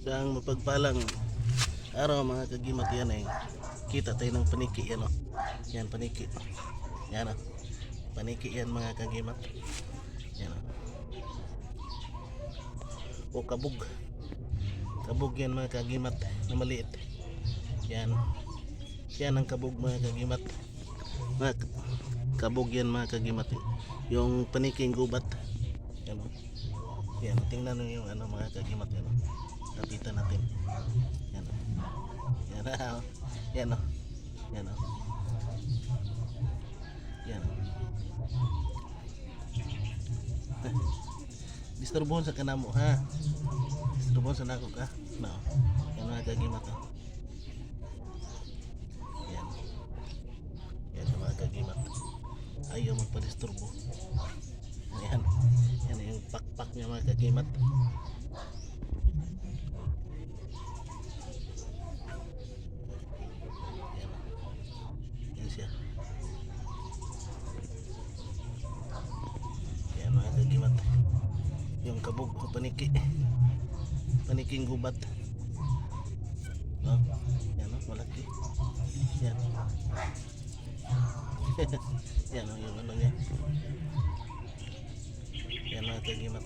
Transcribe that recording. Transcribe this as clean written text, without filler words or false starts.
Ang mapagpalang araw mga kagimat, yan eh. Kita tayo ng paniki yan o. Yan paniki. Yan o. Paniki yan mga kagimat. Yan o. O kabog. Kabog yan mga kagimat na maliit. Yan. Yan ang kabog mga kagimat. Mga kabog yan mga kagimat. Yung paniking gubat. Yan o. Yan, tingnan nyo yung ano mga kagimat yan o. Kapitan natin. Yan o. Yan o. Yan o. Yan o. Yan o. Disturbohon sa kanamo ha. Disturbohon sa nako ka. No. Yan mga kagimat o. Yan. Yan mga kagimat. Ayaw magpa-disturbo. Yan. Yan yung pakpak niya mga kagimat. Yan. Yan siya. Yan mga kagimat. Yung kabog o paniki. Paniking gubat. No? Yan o, malaki. Yan. Yan o, yung ano niya. Yan mga kagimat.